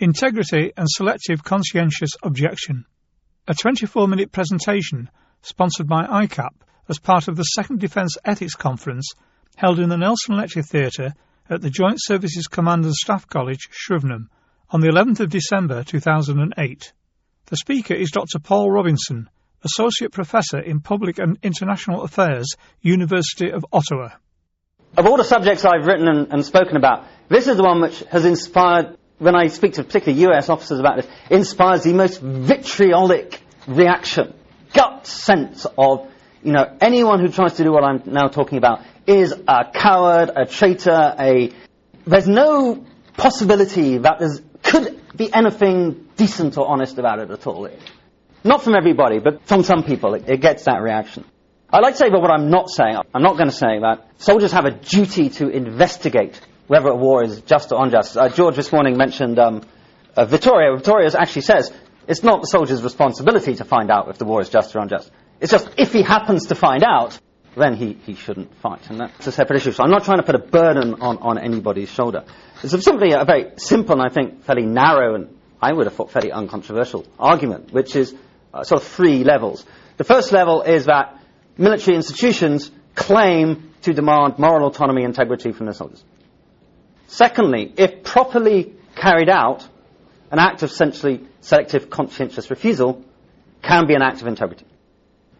Integrity and Selective Conscientious Objection. A 24-minute presentation sponsored by ICAP as part of the Second Defence Ethics Conference held in the Nelson Lecture Theatre at the Joint Services Commanders Staff College, Shrivenham, on the 11th of December 2008. The speaker is Dr. Paul Robinson, Associate Professor in Public and International Affairs, University of Ottawa. Of all the subjects I've written and spoken about, this is the one which has inspired, when I speak to particularly US officers about this, inspires the most vitriolic reaction, gut sense of, anyone who tries to do what I'm now talking about is a coward, a traitor, there's no possibility that there could be anything decent or honest about it at all. Not from everybody, but from some people, it gets that reaction. I'd like to say, but what I'm not saying, I'm not going to say that soldiers have a duty to investigate whether a war is just or unjust. George this morning mentioned Vittoria. Vittoria actually says it's not the soldier's responsibility to find out if the war is just or unjust. It's just if he happens to find out, then he shouldn't fight. And that's a separate issue. So I'm not trying to put a burden on anybody's shoulder. It's simply a very simple and I think fairly narrow and I would have thought fairly uncontroversial argument, which is sort of three levels. The first level is that military institutions claim to demand moral autonomy and integrity from their soldiers. Secondly, if properly carried out, an act of essentially selective conscientious refusal can be an act of integrity.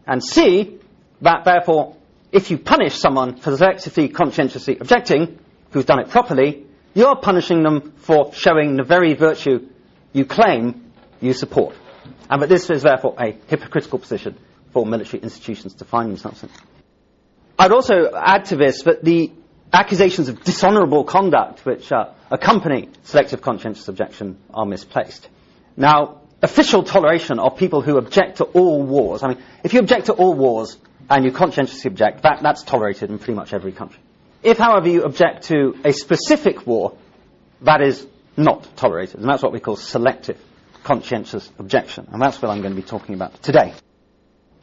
And C, that therefore, if you punish someone for selectively conscientiously objecting, who's done it properly, you're punishing them for showing the very virtue you claim you support. And that this is therefore a hypocritical position for military institutions to find themselves in. I'd also add to this that the accusations of dishonourable conduct which accompany selective conscientious objection are misplaced. Now, official toleration of people who object to all wars, if you object to all wars and you conscientiously object, that's tolerated in pretty much every country. If, however, you object to a specific war, that is not tolerated, and that's what we call selective conscientious objection, and that's what I'm going to be talking about today.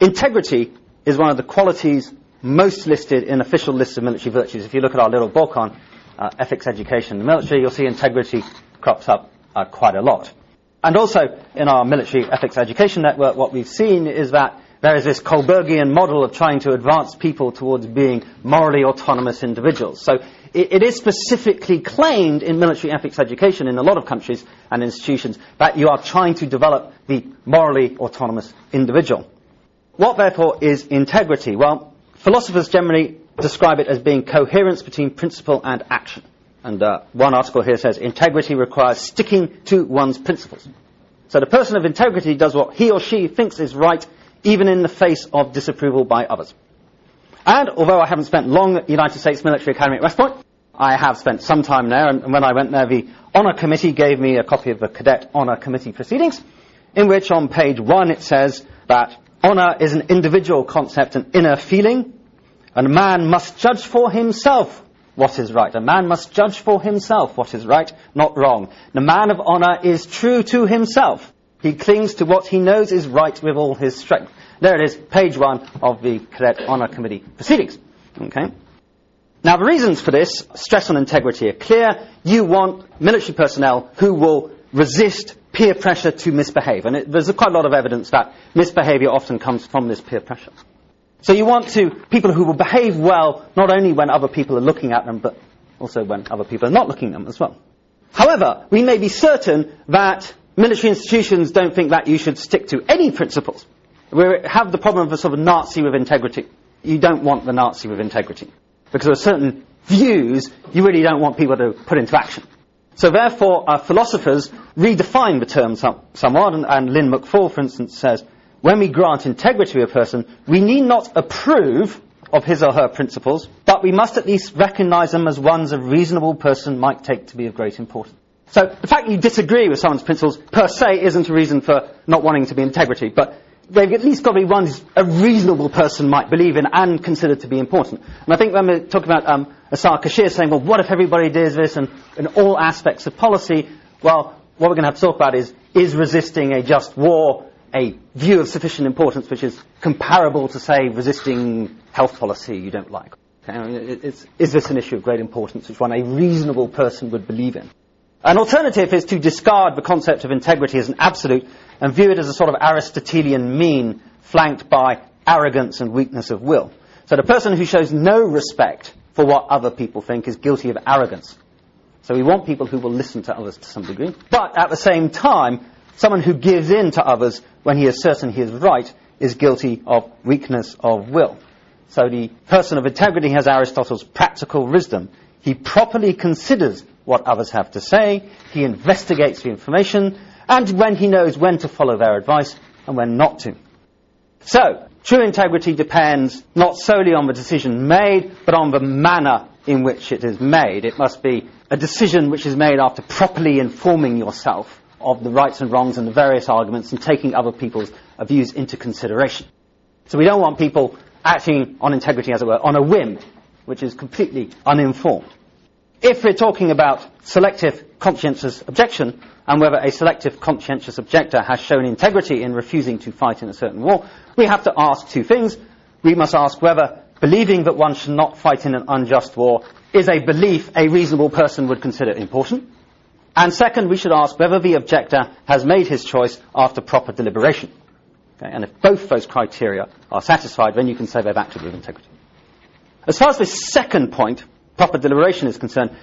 Integrity is one of the qualities most listed in official lists of military virtues. If you look at our little book on ethics education in the military, you'll see integrity crops up quite a lot. And also, in our military ethics education network, what we've seen is that there is this Kohlbergian model of trying to advance people towards being morally autonomous individuals. So it is specifically claimed in military ethics education in a lot of countries and institutions that you are trying to develop the morally autonomous individual. What, therefore, is integrity? Well, philosophers generally describe it as being coherence between principle and action. And one article here says, integrity requires sticking to one's principles. So the person of integrity does what he or she thinks is right, even in the face of disapproval by others. And although I haven't spent long at the United States Military Academy at West Point, I have spent some time there, and when I went there, the Honour Committee gave me a copy of the Cadet Honour Committee Proceedings, in which on page 1 it says that honour is an individual concept, an inner feeling, and a man must judge for himself what is right. A man must judge for himself what is right, not wrong. The man of honour is true to himself. He clings to what he knows is right with all his strength. There it is, page 1 of the Cadet Honour Committee Proceedings. Okay. Now the reasons for this stress on integrity are clear. You want military personnel who will resist peer pressure to misbehave. And there's quite a lot of evidence that misbehaviour often comes from this peer pressure. So you want people who will behave well, not only when other people are looking at them, but also when other people are not looking at them as well. However, we may be certain that military institutions don't think that you should stick to any principles. We have the problem of a sort of Nazi with integrity. You don't want the Nazi with integrity. Because there are certain views you really don't want people to put into action. So therefore, philosophers redefine the term somewhat, and Lynn McFall, for instance, says, when we grant integrity to a person, we need not approve of his or her principles, but we must at least recognise them as ones a reasonable person might take to be of great importance. So the fact that you disagree with someone's principles per se isn't a reason for not wanting to be integrity, but they've at least got to be ones a reasonable person might believe in and consider to be important. And I think when we're talking about Asar Kashir saying, well, what if everybody does this and in all aspects of policy? Well, what we're going to have to talk about is resisting a just war a view of sufficient importance which is comparable to, say, resisting health policy you don't like? Okay? I mean, is this an issue of great importance which one a reasonable person would believe in? An alternative is to discard the concept of integrity as an absolute and view it as a sort of Aristotelian mean flanked by arrogance and weakness of will. So the person who shows no respect for what other people think is guilty of arrogance. So we want people who will listen to others to some degree. But at the same time, someone who gives in to others when he is certain he is right is guilty of weakness of will. So the person of integrity has Aristotle's practical wisdom. He properly considers what others have to say, he investigates the information, and when he knows when to follow their advice and when not to. So, true integrity depends not solely on the decision made, but on the manner in which it is made. It must be a decision which is made after properly informing yourself of the rights and wrongs and the various arguments and taking other people's views into consideration. So we don't want people acting on integrity, as it were, on a whim, which is completely uninformed. If we're talking about selective conscientious objection, and whether a selective conscientious objector has shown integrity in refusing to fight in a certain war, we have to ask two things. We must ask whether believing that one should not fight in an unjust war is a belief a reasonable person would consider important. And second, we should ask whether the objector has made his choice after proper deliberation. Okay? And if both those criteria are satisfied, then you can say they've acted with integrity. As far as the second point, proper deliberation, is concerned,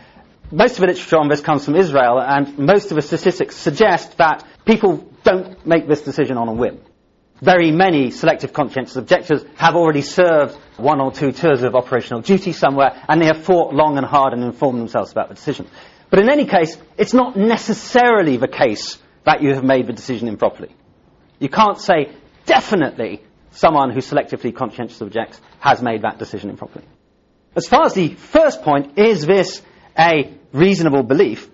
most of the literature on this comes from Israel, and most of the statistics suggest that people don't make this decision on a whim. Very many selective conscientious objectors have already served 1 or 2 tours of operational duty somewhere, and they have fought long and hard and informed themselves about the decision. But in any case, it's not necessarily the case that you have made the decision improperly. You can't say definitely someone who selectively conscientious objects has made that decision improperly. As far as the first point, is this a reasonable belief?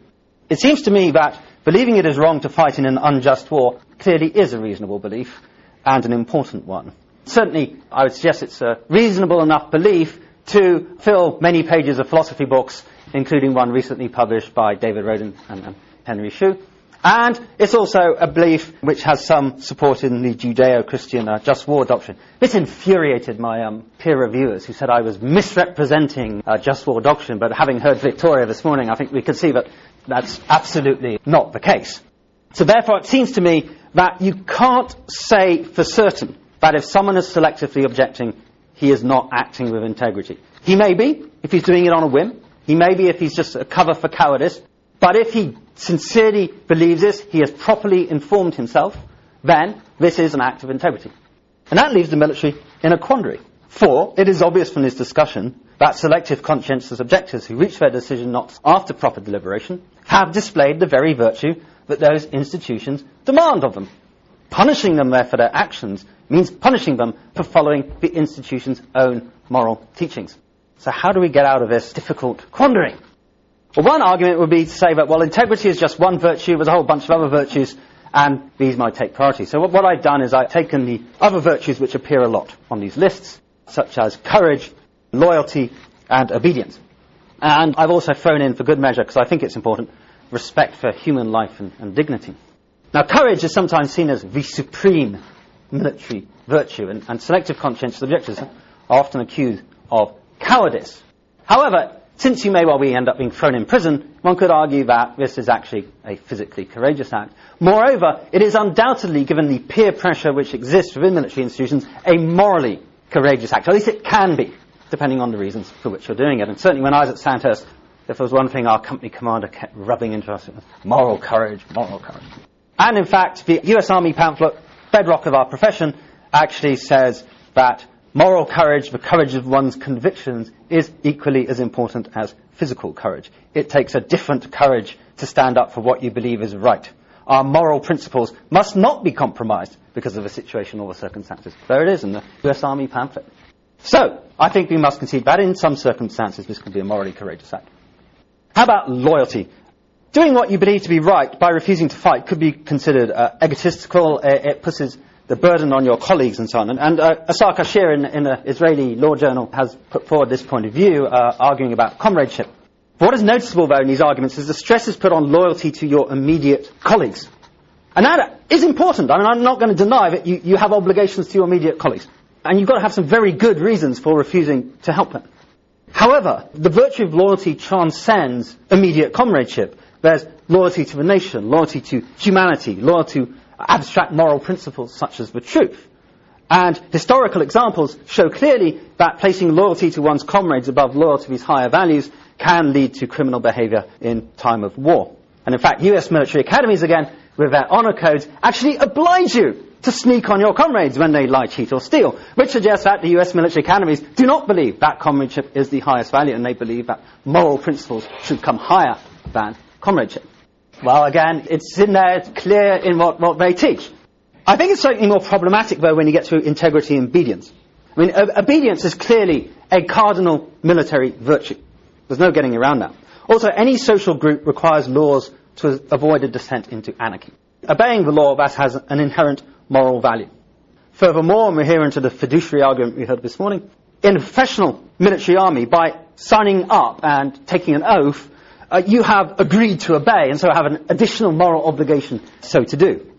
It seems to me that believing it is wrong to fight in an unjust war clearly is a reasonable belief, and an important one. Certainly, I would suggest it's a reasonable enough belief to fill many pages of philosophy books, including one recently published by David Roden and Henry Shue. And it's also a belief which has some support in the Judeo-Christian just war doctrine. This infuriated my peer reviewers who said I was misrepresenting just war doctrine, but having heard Victoria this morning, I think we could see that that's absolutely not the case. So therefore, it seems to me that you can't say for certain that if someone is selectively objecting, he is not acting with integrity. He may be, if he's doing it on a whim. He may be if he's just a cover for cowardice. But if he sincerely believes this, he has properly informed himself, then this is an act of integrity. And that leaves the military in a quandary. For it is obvious from this discussion that selective conscientious objectors who reach their decision not after proper deliberation have displayed the very virtue that those institutions demand of them. Punishing them there for their actions means punishing them for following the institution's own moral teachings. So how do we get out of this difficult quandary? Well, one argument would be to say that, well, integrity is just one virtue, there's a whole bunch of other virtues, and these might take priority. So what I've done is I've taken the other virtues which appear a lot on these lists, such as courage, loyalty, and obedience. And I've also thrown in, for good measure, because I think it's important, respect for human life and dignity. Now, courage is sometimes seen as the supreme military virtue, and selective conscientious objectors are often accused of cowardice. However, since you may well end up being thrown in prison, one could argue that this is actually a physically courageous act. Moreover, it is undoubtedly, given the peer pressure which exists within military institutions, a morally courageous act. At least it can be, depending on the reasons for which you're doing it. And certainly when I was at Sandhurst, if there was one thing our company commander kept rubbing into us, it was moral courage, moral courage. And in fact, the US Army pamphlet, Bedrock of Our Profession, actually says that moral courage, the courage of one's convictions, is equally as important as physical courage. It takes a different courage to stand up for what you believe is right. Our moral principles must not be compromised because of a situation or the circumstances. There it is in the US Army pamphlet. So, I think we must concede that in some circumstances this can be a morally courageous act. How about loyalty? Doing what you believe to be right by refusing to fight could be considered egotistical. It pushes the burden on your colleagues and so on. And Asar Kashir in the Israeli Law Journal has put forward this point of view, arguing about comradeship. What is noticeable, though, in these arguments is the stress is put on loyalty to your immediate colleagues. And that is important. I mean, I'm not going to deny that you have obligations to your immediate colleagues. And you've got to have some very good reasons for refusing to help them. However, the virtue of loyalty transcends immediate comradeship, There's loyalty to the nation, loyalty to humanity, loyalty to abstract moral principles such as the truth. And historical examples show clearly that placing loyalty to one's comrades above loyalty to these higher values can lead to criminal behavior in time of war. And in fact, US military academies, again, with their honor codes, actually oblige you to sneak on your comrades when they lie, cheat or steal, which suggests that the US military academies do not believe that comradeship is the highest value, and they believe that moral principles should come higher than comradeship. Well, again, it's in there, it's clear in what they teach. I think it's slightly more problematic, though, when you get to integrity and obedience. I mean, obedience is clearly a cardinal military virtue. There's no getting around that. Also, any social group requires laws to avoid a descent into anarchy. Obeying the law, that has an inherent moral value. Furthermore, and we're here into the fiduciary argument we heard this morning, in a professional military army, by signing up and taking an oath, you have agreed to obey, and so have an additional moral obligation so to do.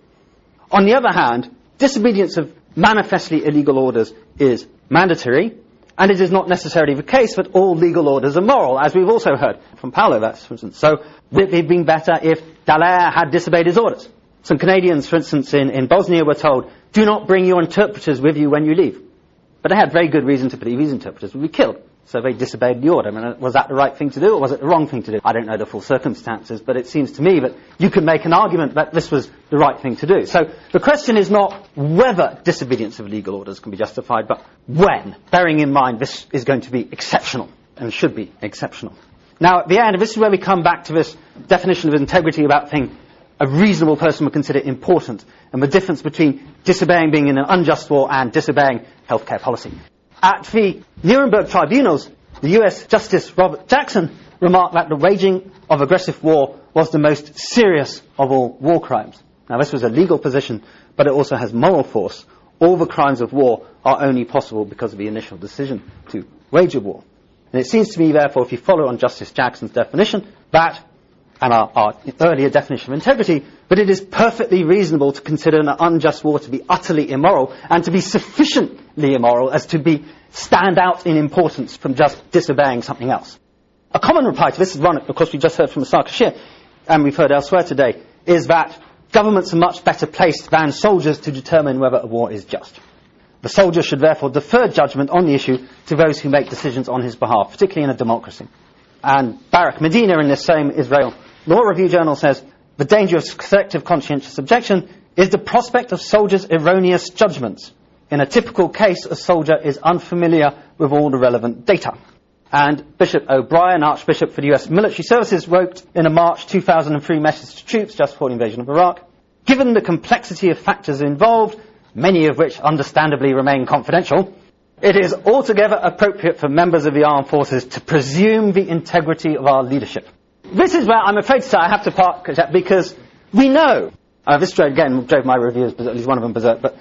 On the other hand, disobedience of manifestly illegal orders is mandatory, and it is not necessarily the case that all legal orders are moral, as we've also heard from Paolo, for instance. So, would it have been better if Dallaire had disobeyed his orders? Some Canadians, for instance, in Bosnia were told, do not bring your interpreters with you when you leave. But they had very good reason to believe these interpreters would be killed. So they disobeyed the order. I mean, was that the right thing to do, or was it the wrong thing to do? I don't know the full circumstances, but it seems to me that you could make an argument that this was the right thing to do. So the question is not whether disobedience of legal orders can be justified, but when, bearing in mind this is going to be exceptional, and should be exceptional. Now, at the end, this is where we come back to this definition of integrity about thing a reasonable person would consider important, and the difference between disobeying being in an unjust war and disobeying healthcare policy. At the Nuremberg tribunals, the US Justice Robert Jackson remarked that the waging of aggressive war was the most serious of all war crimes. Now, this was a legal position, but it also has moral force. All the crimes of war are only possible because of the initial decision to wage a war. And it seems to me, therefore, if you follow on Justice Jackson's definition, that, and our earlier definition of integrity, that it is perfectly reasonable to consider an unjust war to be utterly immoral, and to be sufficiently immoral as to stand out in importance from just disobeying something else. A common reply to this is one, of course, we just heard from Asaka Shir, and we've heard elsewhere today, is that governments are much better placed than soldiers to determine whether a war is just. The soldier should therefore defer judgment on the issue to those who make decisions on his behalf, particularly in a democracy. And Barak Medina, in this same Israel Law Review journal, says, the danger of selective conscientious objection is the prospect of soldiers' erroneous judgments. In a typical case, a soldier is unfamiliar with all the relevant data. And Bishop O'Brien, Archbishop for the US Military Services, wrote in a March 2003 message to troops just before the invasion of Iraq, given the complexity of factors involved, many of which understandably remain confidential, it is altogether appropriate for members of the armed forces to presume the integrity of our leadership. This is where I'm afraid to say I have to park, because we know, this drove my reviewers, at least one of them berserk, but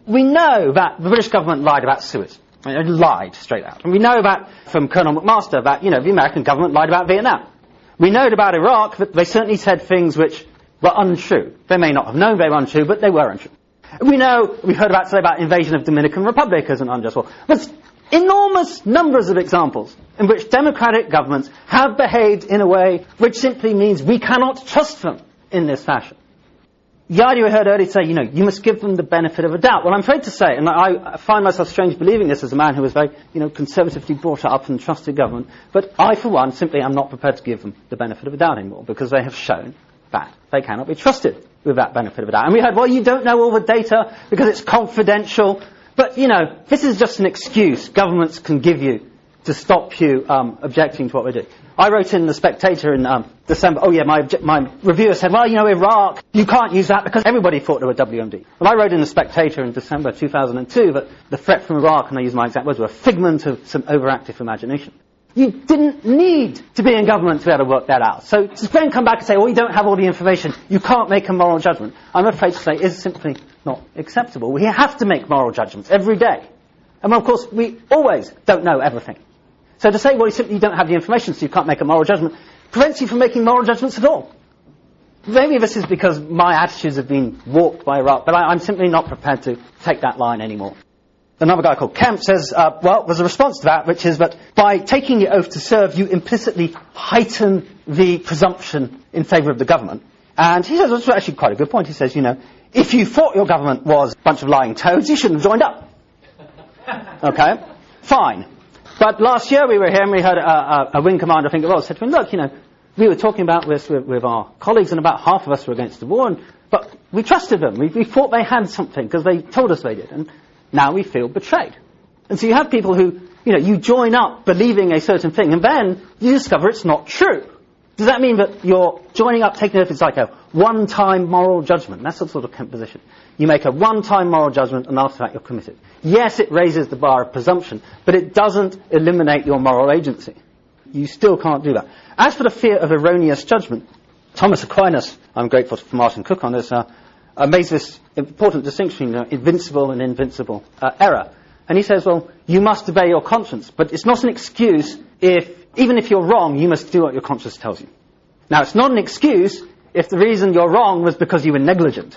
we know that the British government lied about Suez. It lied straight out. And we know that from Colonel McMaster that, the American government lied about Vietnam. We know about Iraq that they certainly said things which were untrue. They may not have known they were untrue, but they were untrue. We heard about today about invasion of Dominican Republic as an unjust war. There's enormous numbers of examples in which democratic governments have behaved in a way which simply means we cannot trust them in this fashion. The idea we heard earlier say, you must give them the benefit of a doubt. Well, I'm afraid to say, and I find myself strange believing this as a man who was very, conservatively brought up and trusted government, but I, for one, simply am not prepared to give them the benefit of a doubt anymore, because they have shown that they cannot be trusted with that benefit of a doubt. And we heard, well, you don't know all the data because it's confidential. But, this is just an excuse governments can give you to stop you objecting to what we do. I wrote in The Spectator in December, my reviewer said, well, Iraq, you can't use that because everybody thought they were WMD. Well, I wrote in The Spectator in December 2002 that the threat from Iraq, and I use my exact words, were a figment of some overactive imagination. You didn't need to be in government to be able to work that out. So to then come back and say, well, you don't have all the information, you can't make a moral judgment, I'm afraid to say is simply not acceptable. We have to make moral judgments every day. And of course, we always don't know everything. So to say, well, you don't have the information, so you can't make a moral judgment, prevents you from making moral judgments at all. Maybe this is because my attitudes have been warped by Iraq, but I'm simply not prepared to take that line anymore. Another guy called Kemp says, well, there's a response to that, which is that by taking the oath to serve, you implicitly heighten the presumption in favour of the government. And he says, that's actually quite a good point. He says, if you thought your government was a bunch of lying toads, you shouldn't have joined up. Okay? Fine. But last year we were here and we heard a wing commander, I think it was, said to him, look, we were talking about this with our colleagues and about half of us were against the war, but we trusted them. We thought they had something because they told us they did. And now we feel betrayed. And so you have people who, you join up believing a certain thing and then you discover it's not true. Does that mean that you're joining up, taking oath, it's like a one-time moral judgment? That's the sort of Kemp position. You make a one-time moral judgment and after that you're committed. Yes, it raises the bar of presumption, but it doesn't eliminate your moral agency. You still can't do that. As for the fear of erroneous judgment, Thomas Aquinas, I'm grateful for Martin Cook on this, makes this important distinction between invincible and invincible error. And he says, well, you must obey your conscience, but it's not an excuse even if you're wrong, you must do what your conscience tells you. Now, it's not an excuse if the reason you're wrong was because you were negligent.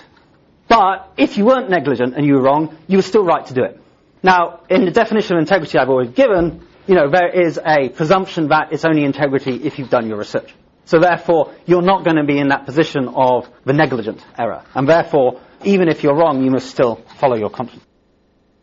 But if you weren't negligent and you were wrong, you were still right to do it. Now, in the definition of integrity I've already given, there is a presumption that it's only integrity if you've done your research. So therefore, you're not going to be in that position of the negligent error. And therefore, even if you're wrong, you must still follow your conscience.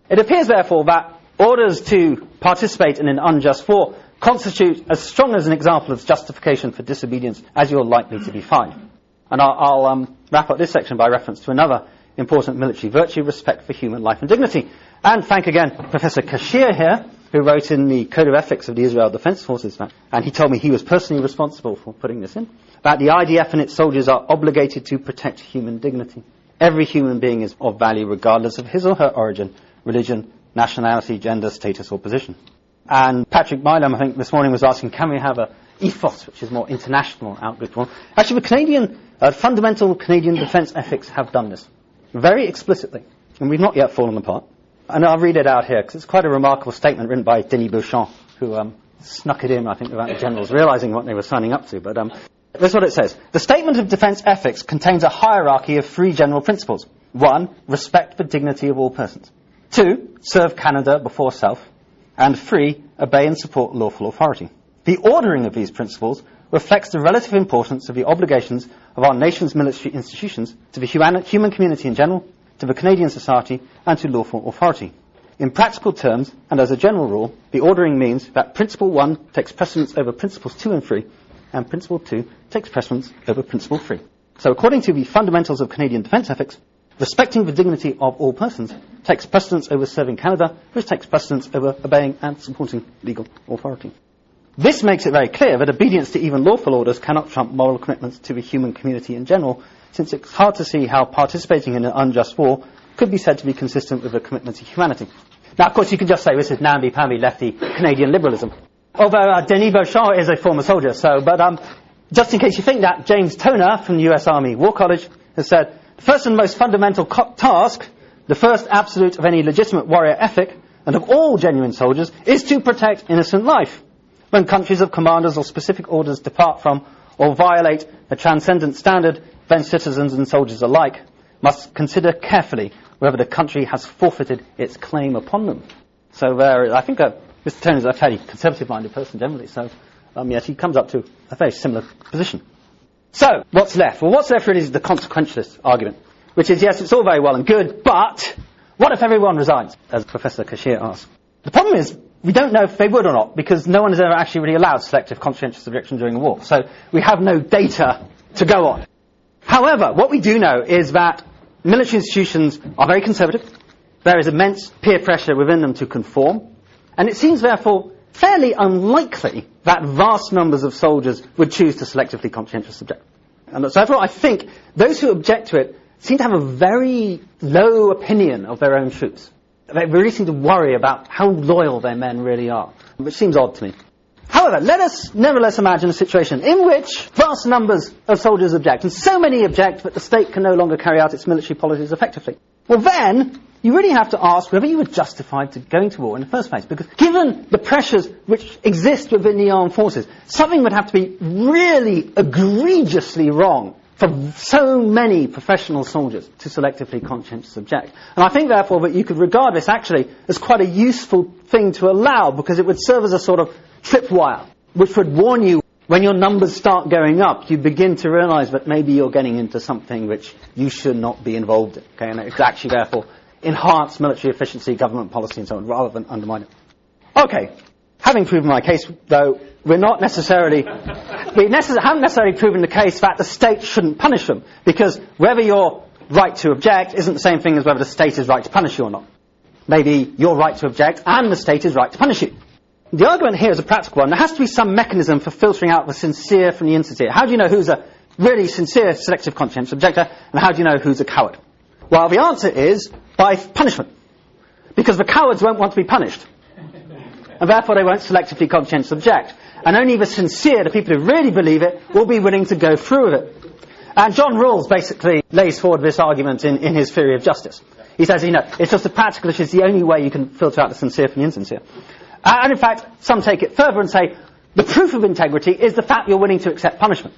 It appears, therefore, that orders to participate in an unjust war constitute as strong as an example of justification for disobedience as you're likely to be fined. And I'll wrap up this section by reference to another important military virtue, respect for human life and dignity. And thank again Professor Kashir here, who wrote in the Code of Ethics of the Israel Defense Forces, and he told me he was personally responsible for putting this in, that the IDF and its soldiers are obligated to protect human dignity. Every human being is of value regardless of his or her origin, religion, nationality, gender, status or position. And Patrick Milam, I think, this morning was asking, can we have a ethos which is more international outreach one? Actually, the fundamental Canadian defence ethics have done this very explicitly, and we've not yet fallen apart. And I'll read it out here, because it's quite a remarkable statement written by Denis Beauchamp, who snuck it in, I think, without the generals realising what they were signing up to. But this is what it says. The statement of defence ethics contains a hierarchy of 3 general principles. 1, respect for dignity of all persons. 2, serve Canada before self. And 3, obey and support lawful authority. The ordering of these principles reflects the relative importance of the obligations of our nation's military institutions to the human community in general, to the Canadian society, and to lawful authority. In practical terms, and as a general rule, the ordering means that Principle 1 takes precedence over Principles 2 and 3, and Principle 2 takes precedence over Principle 3. So according to the fundamentals of Canadian defence ethics, respecting the dignity of all persons takes precedence over serving Canada, which takes precedence over obeying and supporting legal authority. This makes it very clear that obedience to even lawful orders cannot trump moral commitments to the human community in general, since it's hard to see how participating in an unjust war could be said to be consistent with a commitment to humanity. Now, of course, you can just say this is namby-pamby lefty Canadian liberalism. Although Denis Beauchamp is a former soldier, but just in case you think that, James Toner from the US Army War College has said, the first and most fundamental task, the first absolute of any legitimate warrior ethic, and of all genuine soldiers, is to protect innocent life. When countries of commanders or specific orders depart from or violate a transcendent standard, then citizens and soldiers alike must consider carefully whether the country has forfeited its claim upon them. So I think Mr. Toner is a fairly conservative-minded person generally, so yes, he comes up to a very similar position. So, what's left? Well, what's left really is the consequentialist argument, which is, yes, it's all very well and good, but what if everyone resigns, as Professor Kashir asked? The problem is, we don't know if they would or not, because no one has ever actually really allowed selective conscientious objection during a war, so we have no data to go on. However, what we do know is that military institutions are very conservative, there is immense peer pressure within them to conform, and it seems, therefore, fairly unlikely that vast numbers of soldiers would choose to selectively conscientious object. And so therefore I think those who object to it seem to have a very low opinion of their own troops. They really seem to worry about how loyal their men really are, which seems odd to me. However, let us nevertheless imagine a situation in which vast numbers of soldiers object, and so many object that the state can no longer carry out its military policies effectively. Well then, you really have to ask whether you were justified to going to war in the first place, because given the pressures which exist within the armed forces, something would have to be really egregiously wrong for so many professional soldiers to selectively conscientious object. And I think, therefore, that you could regard this actually as quite a useful thing to allow, because it would serve as a sort of tripwire, which would warn you when your numbers start going up, you begin to realise that maybe you're getting into something which you should not be involved in. Okay? And it could actually, therefore, enhance military efficiency, government policy, and so on, rather than undermine it. Okay. Having proven my case, though, we haven't necessarily proven the case that the state shouldn't punish them, because whether your right to object isn't the same thing as whether the state is right to punish you or not. Maybe you're right to object and the state is right to punish you. The argument here is a practical one. There has to be some mechanism for filtering out the sincere from the insincere. How do you know who's a really sincere selective conscientious objector, and how do you know who's a coward? Well, the answer is by punishment, because the cowards won't want to be punished, and therefore they won't selectively conscientious object. And only the sincere, the people who really believe it, will be willing to go through with it. And John Rawls basically lays forward this argument in his theory of justice. He says, it's just a practical issue, it's the only way you can filter out the sincere from the insincere. And in fact, some take it further and say, the proof of integrity is the fact you're willing to accept punishment.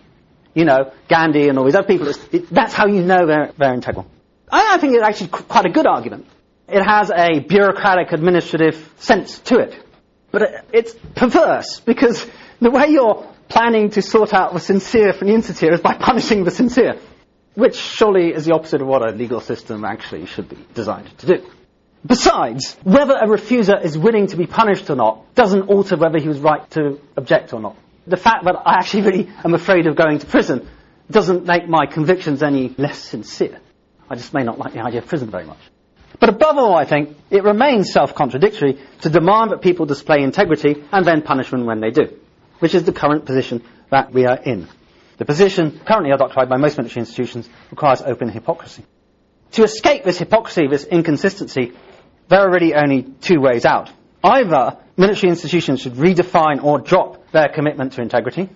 Gandhi and all these other people, that's how you know they're integral. I think it's actually quite a good argument. It has a bureaucratic, administrative sense to it. But it's perverse, because the way you're planning to sort out the sincere from the insincere is by punishing the sincere, which surely is the opposite of what a legal system actually should be designed to do. Besides, whether a refuser is willing to be punished or not doesn't alter whether he was right to object or not. The fact that I actually really am afraid of going to prison doesn't make my convictions any less sincere. I just may not like the idea of prison very much. But above all, I think, it remains self-contradictory to demand that people display integrity and then punish them when they do, which is the current position that we are in. The position currently adopted by most military institutions requires open hypocrisy. To escape this hypocrisy, this inconsistency, there are really only two ways out. Either military institutions should redefine or drop their commitment to integrity,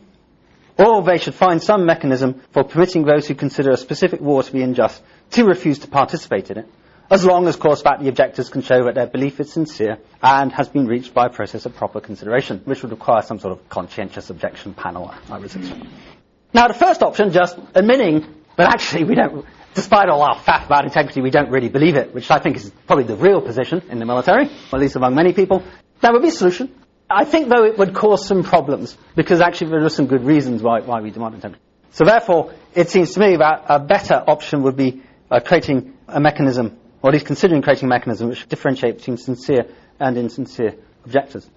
or they should find some mechanism for permitting those who consider a specific war to be unjust to refuse to participate in it, as long as, of course, that the objectors can show that their belief is sincere and has been reached by a process of proper consideration, which would require some sort of conscientious objection panel, I would say. Now, the first option, just admitting that actually we don't, despite all our faff about integrity, we don't really believe it, which I think is probably the real position in the military, or at least among many people, that would be a solution. I think, though, it would cause some problems, because actually there are some good reasons why we demand integrity. So therefore, it seems to me that a better option would be creating a mechanism, or at least considering creating a mechanism which differentiates between sincere and insincere objectors.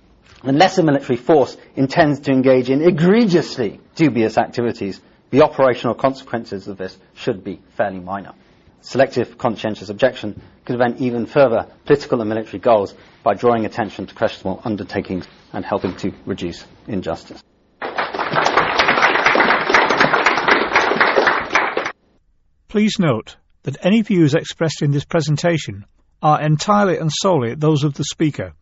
Unless a military force intends to engage in egregiously dubious activities, the operational consequences of this should be fairly minor. Selective conscientious objection could prevent even further political and military goals by drawing attention to questionable undertakings and helping to reduce injustice. Please note that any views expressed in this presentation are entirely and solely those of the speaker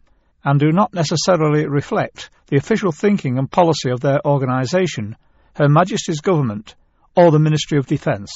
and do not necessarily reflect the official thinking and policy of their organisation, Her Majesty's Government, or the Ministry of Defence.